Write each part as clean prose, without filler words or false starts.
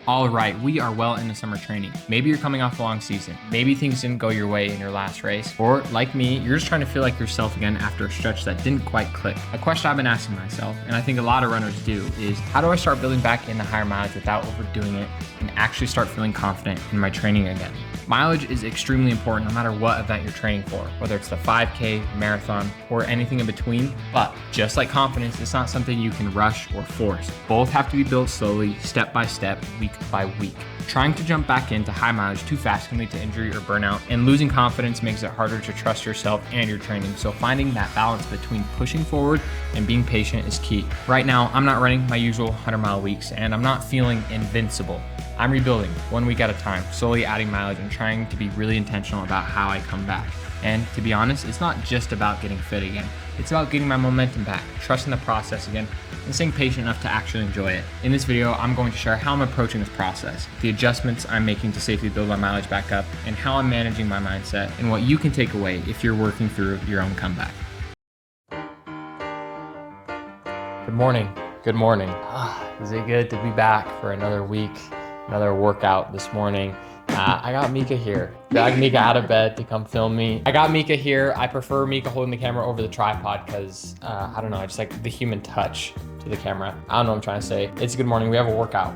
All right, we are well into summer training. Maybe you're coming off a long season. Maybe things didn't go your way in your last race. Or like me, you're just trying to feel like yourself again after a stretch that didn't quite click. A question I've been asking myself, and I think a lot of runners do, is how do I start building back into higher mileage without overdoing it and actually start feeling confident in my training again? Mileage is extremely important no matter what event you're training for, whether it's the 5K, marathon, or anything in between. But just like confidence, it's not something you can rush or force. Both have to be built slowly, step by step, week by week. Trying to jump back into high mileage too fast can lead to injury or burnout, and losing confidence makes it harder to trust yourself and your training. So finding that balance between pushing forward and being patient is key. Right now, I'm not running my usual 100-mile weeks, and I'm not feeling invincible. I'm rebuilding 1 week at a time, slowly adding mileage and trying to be really intentional about how I come back. And to be honest, it's not just about getting fit again. It's about getting my momentum back, trusting the process again, and staying patient enough to actually enjoy it. In this video, I'm going to share how I'm approaching this process, the adjustments I'm making to safely build my mileage back up, and how I'm managing my mindset, and what you can take away if you're working through your own comeback. Good morning. Good morning. Is it good to be back for another week, another workout this morning? I got Mika here. Dragged Mika out of bed to come film me. I got Mika here. I prefer Mika holding the camera over the tripod because, I don't know, I just like the human touch to the camera. I don't know what I'm trying to say. It's good morning. We have a workout.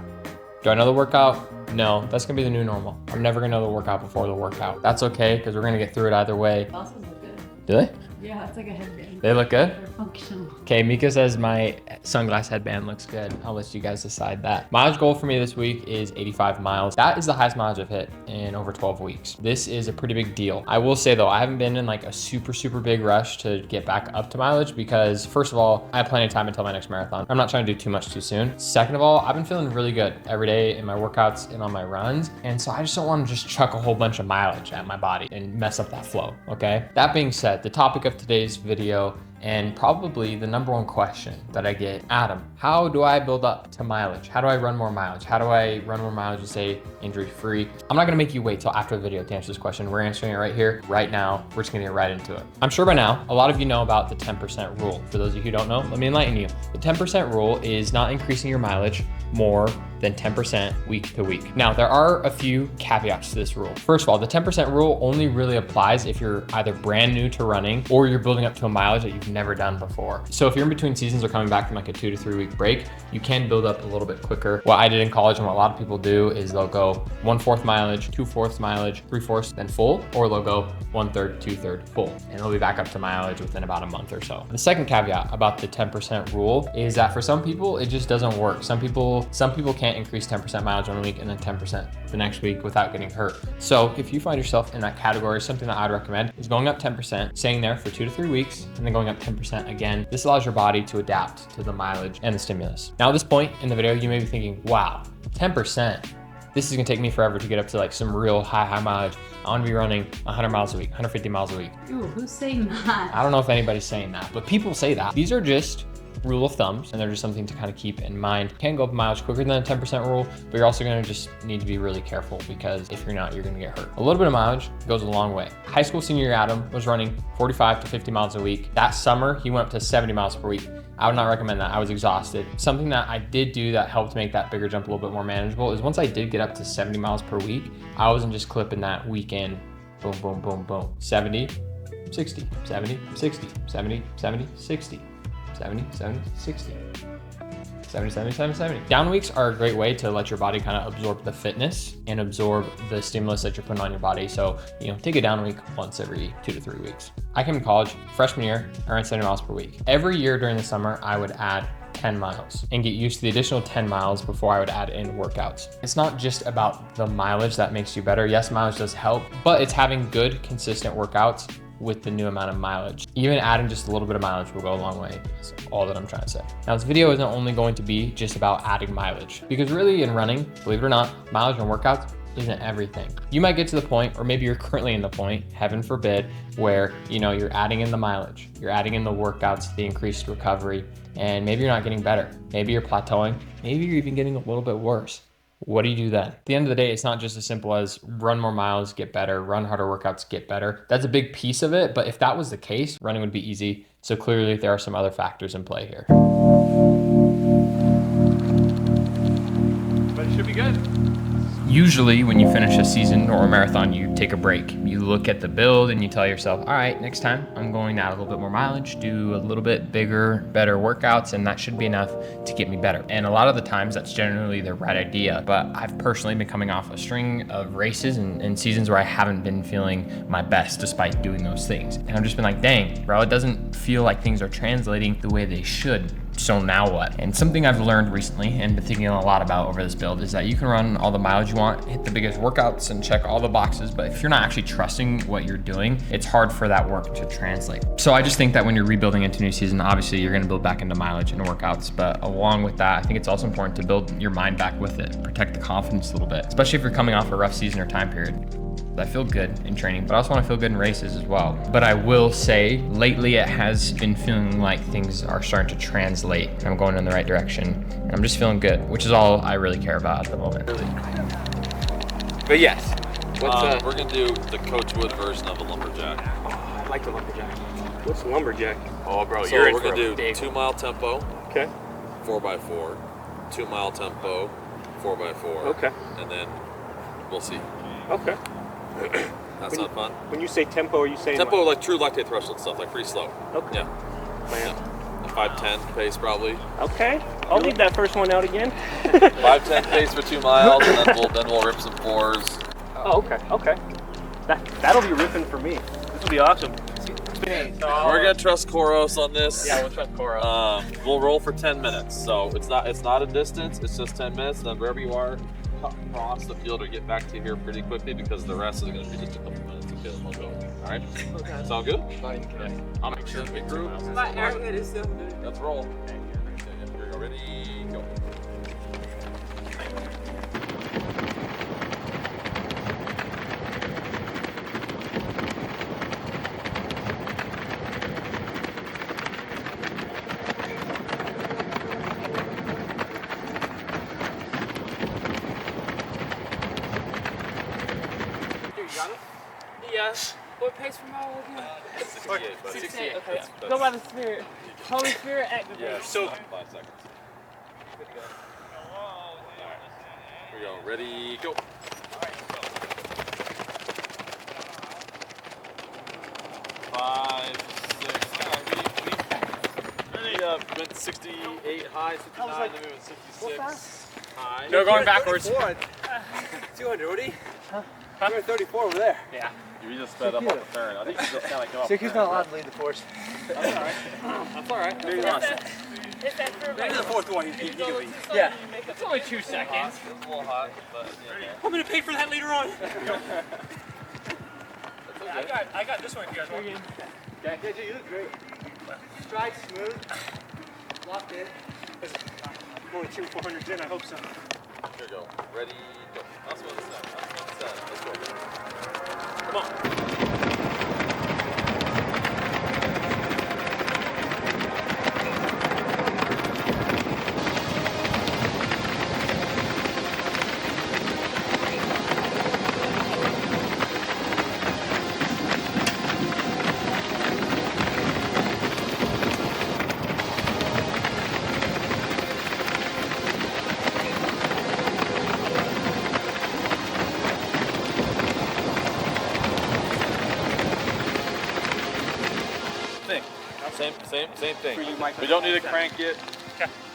Do I know the workout? No, that's gonna be the new normal. I'm never gonna know the workout before the workout. That's okay, because we're gonna get through it either way. Glasses look good. Do they? Yeah, it's like a headband. They look good? They're functional. Okay, Mika says my sunglass headband looks good. I'll let you guys decide that. Mileage goal for me this week is 85 miles. That is the highest mileage I've hit in over 12 weeks. This is a pretty big deal. I will say though, I haven't been in like a super big rush to get back up to mileage because first of all, I have plenty of time until my next marathon. I'm not trying to do too much too soon. Second of all, I've been feeling really good every day in my workouts and on my runs. And so I just don't want to just chuck a whole bunch of mileage at my body and mess up that flow, okay? That being said, the topic of today's video and probably the number one question that I get, Adam, how do I build up to mileage? How do I run more mileage? How do I run more mileage and stay injury free? I'm not gonna make you wait till after the video to answer this question. We're answering it right here, right now. We're just gonna get right into it. I'm sure by now, a lot of you know about the 10% rule. For those of you who don't know, let me enlighten you. The 10% rule is not increasing your mileage more than 10% week to week. Now, there are a few caveats to this rule. First of all, the 10% rule only really applies if you're either brand new to running or you're building up to a mileage that you've never done before. So if you're in between seasons or coming back from like a 2 to 3 week break, you can build up a little bit quicker. What I did in college and what a lot of people do is they'll go 1/4 mileage, 2/4 mileage, 3/4, then full, or they'll go 1/3, 2/3 full, and they'll be back up to mileage within about a month or so. The second caveat about the 10% rule is that for some people, it just doesn't work. Some people can't increase 10% mileage 1 week and then 10% the next week without getting hurt. So if you find yourself in that category, something that I'd recommend is going up 10%, staying there for 2 to 3 weeks, and then going up 10% again. This allows your body to adapt to the mileage and the stimulus. Now at this point in the video, you may be thinking, wow, 10%. This is gonna take me forever to get up to like some real high mileage. I wanna be running 100 miles a week, 150 miles a week. Ooh, who's saying that? I don't know if anybody's saying that, but people say that. These are just rule of thumbs, and they're just something to kind of keep in mind. You can go up mileage quicker than a 10% rule, but you're also gonna just need to be really careful because if you're not, you're gonna get hurt. A little bit of mileage goes a long way. High school senior year Adam was running 45 to 50 miles a week. That summer, he went up to 70 miles per week. I would not recommend that. I was exhausted. Something that I did do that helped make that bigger jump a little bit more manageable is once I did get up to 70 miles per week, I wasn't just clipping that weekend, boom, boom, boom, boom. 70, 60, 70, 60, 70, 70, 60. 70, 70, 60, 70, 70, 70, 70. Down weeks are a great way to let your body kind of absorb the fitness and absorb the stimulus that you're putting on your body. So, take a down week once every 2 to 3 weeks. I came to college, freshman year, I ran 70 miles per week. Every year during the summer, I would add 10 miles and get used to the additional 10 miles before I would add in workouts. It's not just about the mileage that makes you better. Yes, mileage does help, but it's having good, consistent workouts with the new amount of mileage. Even adding just a little bit of mileage will go a long way. That's all that I'm trying to say. Now, this video isn't only going to be just about adding mileage, because really in running, believe it or not, mileage and workouts isn't everything. You might get to the point, or maybe you're currently in the point, heaven forbid, where you're adding in the mileage, you're adding in the workouts, the increased recovery, and maybe you're not getting better. Maybe you're plateauing, maybe you're even getting a little bit worse. What do you do then? At the end of the day, it's not just as simple as run more miles, get better, run harder workouts, get better. That's a big piece of it, but if that was the case, running would be easy. So clearly there are some other factors in play here. But it should be be good. Usually when you finish a season or a marathon, you take a break. You look at the build and you tell yourself, all right, next time I'm going to add a little bit more mileage, do a little bit bigger, better workouts, and that should be enough to get me better. And a lot of the times that's generally the right idea, but I've personally been coming off a string of races and seasons where I haven't been feeling my best despite doing those things. And I've just been like, dang, bro, it doesn't feel like things are translating the way they should. So now what? And something I've learned recently and been thinking a lot about over this build is that you can run all the mileage you want, hit the biggest workouts and check all the boxes, but if you're not actually trusting what you're doing, it's hard for that work to translate. So I just think that when you're rebuilding into a new season, obviously you're gonna build back into mileage and workouts, but along with that, I think it's also important to build your mind back with it, protect the confidence a little bit, especially if you're coming off a rough season or time period. I feel good in training, but I also want to feel good in races as well. But I will say, lately it has been feeling like things are starting to translate and I'm going in the right direction. And I'm just feeling good, which is all I really care about at the moment. But yes, we're gonna do the Coach Wood version of a lumberjack. Oh, I like the lumberjack. What's lumberjack? Oh, bro, So we're gonna do 2 mile tempo, Okay. 4x4, 2 mile tempo, 4x4. Okay. And then we'll see. Okay. That's not fun. When you say tempo, are you saying Tempo like true lactate threshold stuff, like pretty slow. Okay. Yeah. Man. A 5:10 pace probably. Okay. I'll leave that first one out again. 5:10 pace for 2 miles, and then we'll rip some 4s. Oh, okay. Okay. That'll be ripping for me. This will be awesome. We're gonna trust Koros on this. Yeah, we'll trust Koros. We'll roll for 10 minutes. So it's not a distance. It's just 10 minutes. And then wherever you are, cross the field or get back to here pretty quickly because the rest is gonna be just a couple minutes. Okay, we'll go. All right. Okay. Sound good? Okay. I'll make sure we group. Let's roll. Here we go. Ready? Go. Yes. What pace per mile again? 68, but 68. Okay. Yeah. Go by the Spirit. Holy Spirit activate. Yeah. So- 5 seconds. Here we go. Ready? Go. 5, 6. All right, we went 68 high, 59, then we went 66 high. No, going backwards. 200, Woody? 234 over there. Yeah. You just sped up on the turn. I think you just kind of go up. He's not allowed to lead the force. That's all right. That's all right. Maybe not. It's that curve. Maybe the fourth one, he can lead. Yeah. It's only 2 seconds. It's a little hot, but yeah. I'm gonna pay for that later on. I got this one if you guys want. Yeah, you look great. Stride smooth. Locked in. I'm only 2 400s in, I hope so. Here we go. Ready? Go. That's what it said. That's what it said. Let's go. Come on. Same thing. For you, Mike. We don't need to crank it.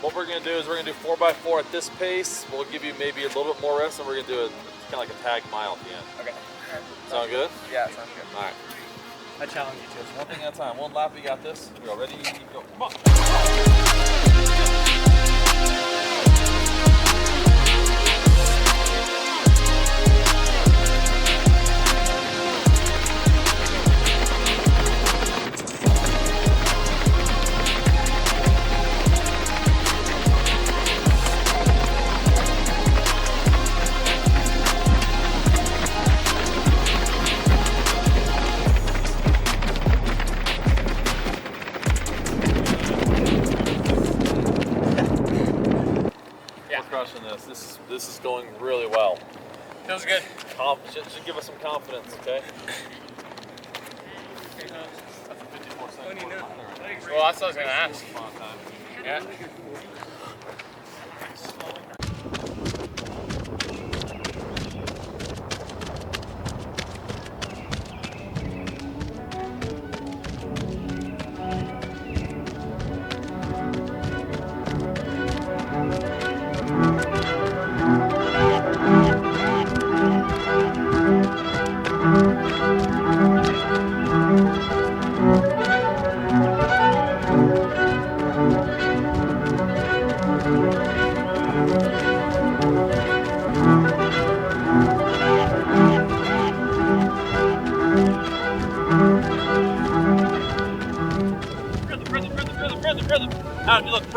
What we're gonna do is we're gonna do 4x4 at this pace. We'll give you maybe a little bit more rest, and we're gonna do it kind of like a tag mile at the end. Okay. Sound good? Yeah, sounds good. All right. I challenge you to. One thing at a time. One lap. You got this. Here we go. Ready? Go. Come on. Crushing this. This is going really well. Feels good. Should give us some confidence, okay? Well, that's what I was gonna ask. Yeah.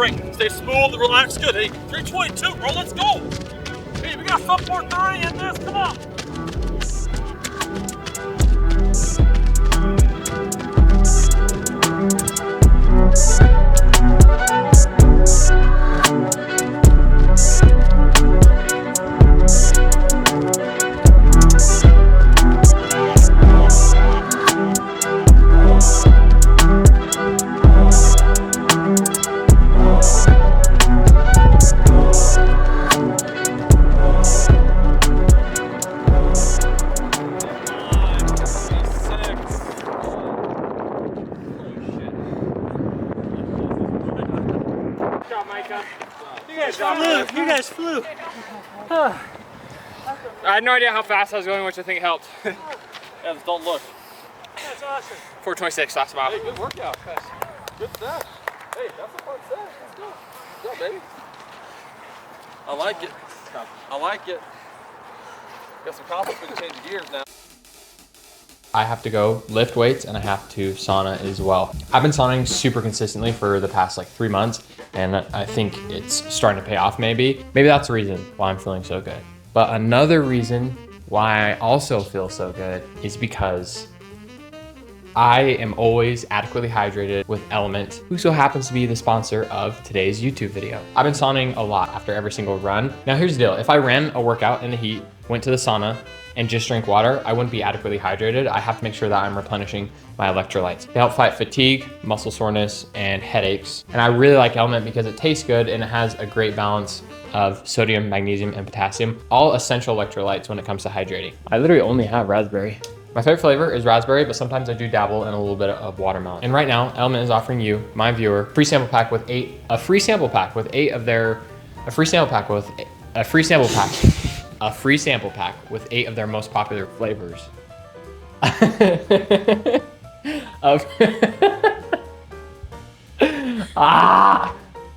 break. Stay smooth, relax, good. Hey, 322, bro, let's go. Hey, we got some 430 in this, come on. You guys flew. I had no idea how fast I was going, which I think helped. Yeah, just don't look. That's awesome. 426 last mile. Hey, good workout. Good set. Hey, that's a fun set. Let's go. Good job, baby. I like it. I like it. Got some confidence, we can change gears now. I have to go lift weights and I have to sauna as well. I've been sauning super consistently for the past like 3 months, and I think it's starting to pay off maybe. Maybe that's the reason why I'm feeling so good. But another reason why I also feel so good is because I am always adequately hydrated with Element, who so happens to be the sponsor of today's YouTube video. I've been sauning a lot after every single run. Now here's the deal, if I ran a workout in the heat, went to the sauna, and just drank water, I wouldn't be adequately hydrated. I have to make sure that I'm replenishing my electrolytes. They help fight fatigue, muscle soreness, and headaches. And I really like Element because it tastes good and it has a great balance of sodium, magnesium, and potassium, all essential electrolytes when it comes to hydrating. I literally only have raspberry. My favorite flavor is raspberry, but sometimes I do dabble in a little bit of watermelon. And right now, Element is offering you, my viewer, a free sample pack with a free sample pack with 8 of their most popular flavors.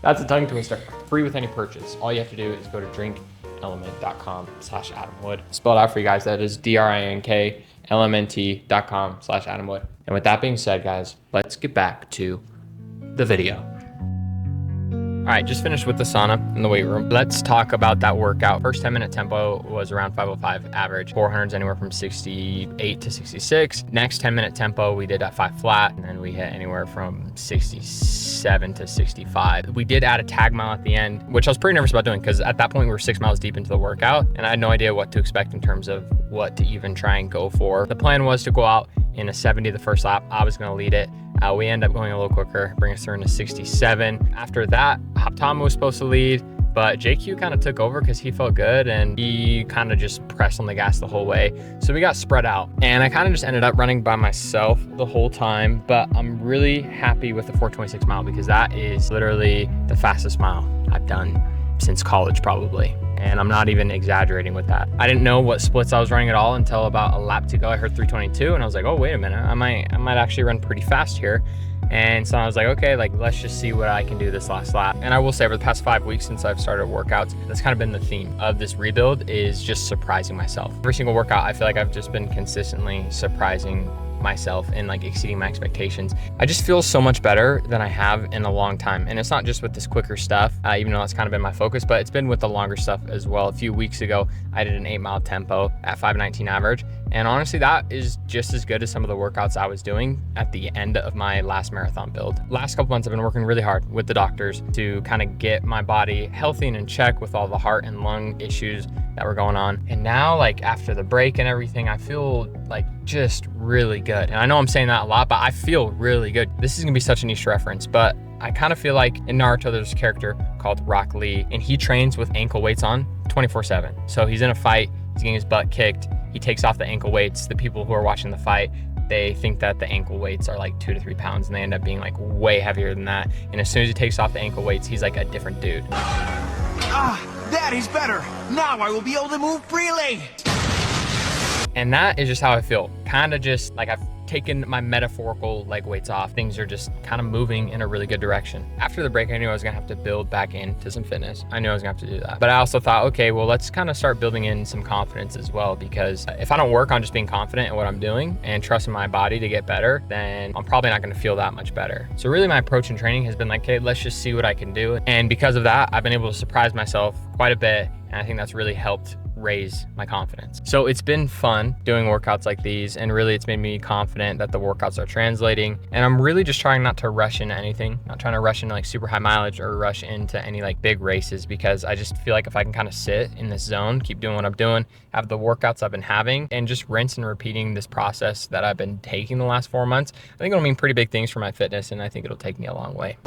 That's a tongue twister. Free with any purchase. All you have to do is go to drinkelement.com/AdamWood. Spelled out for you guys, that is DRINKLMNT.com/AdamWood. And with that being said, guys, let's get back to the video. All right, just finished with the sauna in the weight room. Let's talk about that workout. First 10-minute tempo was around 505 average. 400s anywhere from 68 to 66. Next 10-minute tempo, we did at 5 flat, and then we hit anywhere from 67 to 65. We did add a tag mile at the end, which I was pretty nervous about doing because at that point we were 6 miles deep into the workout, and I had no idea what to expect in terms of what to even try and go for. The plan was to go out in a 70 the first lap. I was gonna lead it. We ended up going a little quicker, bring us through into 67. After that, Hoptama was supposed to lead, but JQ kind of took over because he felt good and he kind of just pressed on the gas the whole way. So we got spread out and I kind of just ended up running by myself the whole time, but I'm really happy with the 426 mile because that is literally the fastest mile I've done since college probably. And I'm not even exaggerating with that. I didn't know what splits I was running at all until about a lap to go. I heard 322 and I was like, oh, wait a minute. I might actually run pretty fast here. And so I was like, okay, like let's just see what I can do this last lap. And I will say over the past 5 weeks since I've started workouts, that's kind of been the theme of this rebuild is just surprising myself. Every single workout, I feel like I've just been consistently surprising myself and like exceeding my expectations. I just feel so much better than I have in a long time. And it's not just with this quicker stuff, even though that's kind of been my focus, but it's been with the longer stuff as well. A few weeks ago, I did an 8-mile tempo at 5:19 average. And honestly, that is just as good as some of the workouts I was doing at the end of my last marathon build. Last couple months, I've been working really hard with the doctors to kind of get my body healthy and in check with all the heart and lung issues that were going on. And now, like after the break and everything, I feel like just really good. And I know I'm saying that a lot, but I feel really good. This is gonna be such a niche reference, but I kind of feel like in Naruto, there's a character called Rock Lee, and he trains with ankle weights on 24/7. So he's in a fight, he's getting his butt kicked, he takes off the ankle weights. The people who are watching the fight, they think that the ankle weights are like 2 to 3 pounds, and they end up being like way heavier than that. And as soon as he takes off the ankle weights, he's like a different dude. That is better. Now I will be able to move freely. And that is just how I feel. Kind of just like I've taken my metaphorical leg weights off. Things are just kind of moving in a really good direction. After the break, I knew I was gonna have to build back into some fitness. I knew I was gonna have to do that. But I also thought, okay, well, let's kind of start building in some confidence as well, because if I don't work on just being confident in what I'm doing and trusting my body to get better, then I'm probably not gonna feel that much better. So really my approach in training has been like, okay, let's just see what I can do. And because of that, I've been able to surprise myself quite a bit. And I think that's really helped raise my confidence. So it's been fun doing workouts like these, and really it's made me confident that the workouts are translating. And I'm really just trying not to rush into anything, not trying to rush into like super high mileage or rush into any like big races, because I just feel like if I can kind of sit in this zone, keep doing what I'm doing, have the workouts I've been having, and just rinse and repeating this process that I've been taking the last 4 months, I think it'll mean pretty big things for my fitness, and I think it'll take me a long way.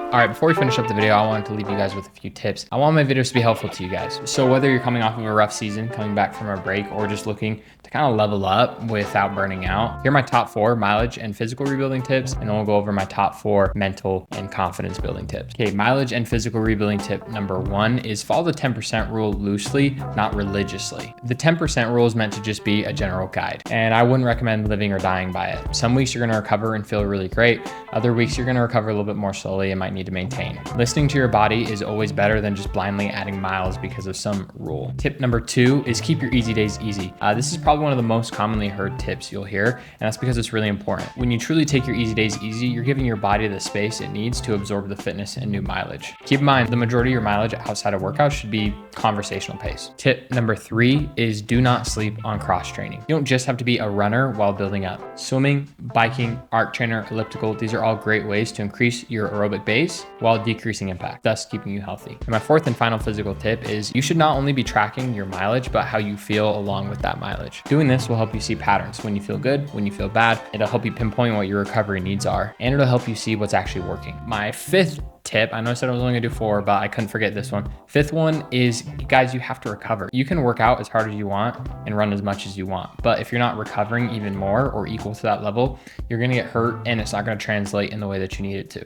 All right, before we finish up the video, I wanted to leave you guys with a few tips. I want my videos to be helpful to you guys. So whether you're coming off of a rough season, coming back from a break, or just looking to kind of level up without burning out, here are my top 4 mileage and physical rebuilding tips, and then we'll go over my top 4 mental and confidence building tips. Okay, mileage and physical rebuilding tip number 1 is follow the 10% rule loosely, not religiously. The 10% rule is meant to just be a general guide, and I wouldn't recommend living or dying by it. Some weeks you're gonna recover and feel really great. Other weeks you're gonna recover a little bit more slowly and might need to maintain. Listening to your body is always better than just blindly adding miles because of some rule. Tip number 2 is keep your easy days easy. This is probably one of the most commonly heard tips you'll hear, and that's because it's really important. When you truly take your easy days easy, you're giving your body the space it needs to absorb the fitness and new mileage. Keep in mind, the majority of your mileage outside of workouts should be conversational pace. Tip number 3 is do not sleep on cross training. You don't just have to be a runner while building up. Swimming, biking, arc trainer, elliptical, these are all great ways to increase your aerobic base while decreasing impact, thus keeping you healthy. And my 4th and final physical tip is you should not only be tracking your mileage, but how you feel along with that mileage. Doing this will help you see patterns when you feel good, when you feel bad. It'll help you pinpoint what your recovery needs are, and it'll help you see what's actually working. My 5th tip, I know I said I was only gonna do 4, but I couldn't forget this one. 5th one is, guys, you have to recover. You can work out as hard as you want and run as much as you want, but if you're not recovering even more or equal to that level, you're gonna get hurt and it's not gonna translate in the way that you need it to.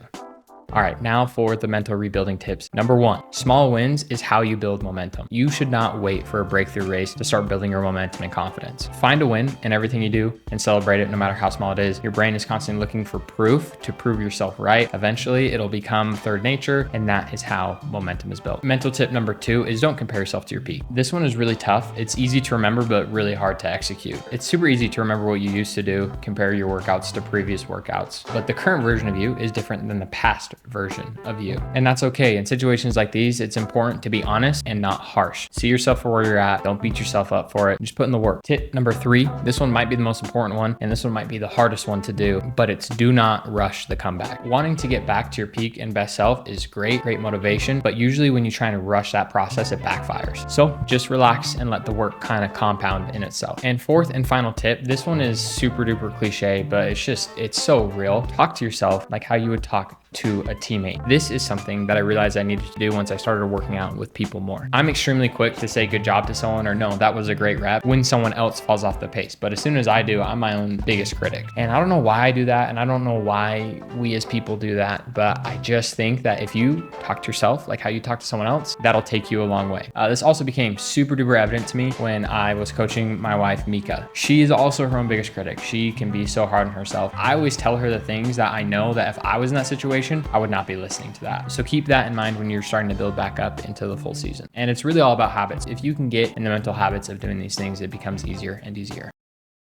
All right, now for the mental rebuilding tips. Number 1, small wins is how you build momentum. You should not wait for a breakthrough race to start building your momentum and confidence. Find a win in everything you do and celebrate it no matter how small it is. Your brain is constantly looking for proof to prove yourself right. Eventually, it'll become third nature, and that is how momentum is built. Mental tip number 2 is don't compare yourself to your peak. This one is really tough. It's easy to remember, but really hard to execute. It's super easy to remember what you used to do, compare your workouts to previous workouts, but the current version of you is different than the past version of you. And that's okay. In situations like these, it's important to be honest and not harsh. See yourself for where you're at. Don't beat yourself up for it. Just put in the work. Tip number 3, this one might be the most important one, and this one might be the hardest one to do, but it's do not rush the comeback. Wanting to get back to your peak and best self is great motivation, but usually when you try to rush that process, it backfires. So just relax and let the work kind of compound in itself. And 4th and final tip, this one is super duper cliche, but it's so real. Talk to yourself like how you would talk to a teammate. This is something that I realized I needed to do once I started working out with people more. I'm extremely quick to say good job to someone or no, that was a great rep when someone else falls off the pace. But as soon as I do, I'm my own biggest critic. And I don't know why I do that, and I don't know why we as people do that, but I just think that if you talk to yourself like how you talk to someone else, that'll take you a long way. This also became super duper evident to me when I was coaching my wife, Mika. She is also her own biggest critic. She can be so hard on herself. I always tell her the things that I know that if I was in that situation, I would not be listening to that. So keep that in mind when you're starting to build back up into the full season. And it's really all about habits. If you can get in the mental habits of doing these things, it becomes easier and easier.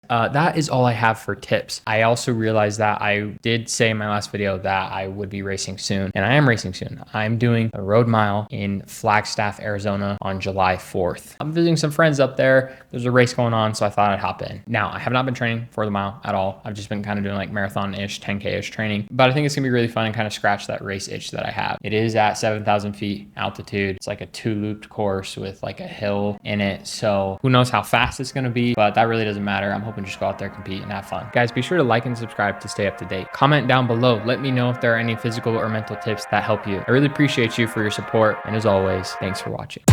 That is all I have for tips. I also realized that I did say in my last video that I would be racing soon, and I am racing soon. I'm doing a road mile in Flagstaff, Arizona on July 4th. I'm visiting some friends up there. There's a race going on, so I thought I'd hop in. Now, I have not been training for the mile at all. I've just been kind of doing like marathon-ish, 10K-ish training, but I think it's gonna be really fun and kind of scratch that race itch that I have. It is at 7,000 feet altitude. It's like a 2-looped course with like a hill in it. So who knows how fast it's gonna be, but that really doesn't matter. I'm hoping to just go out there, compete, and have fun. Guys, be sure to like and subscribe to stay up to date. Comment down below. Let me know if there are any physical or mental tips that help you. I really appreciate you for your support. And as always, thanks for watching.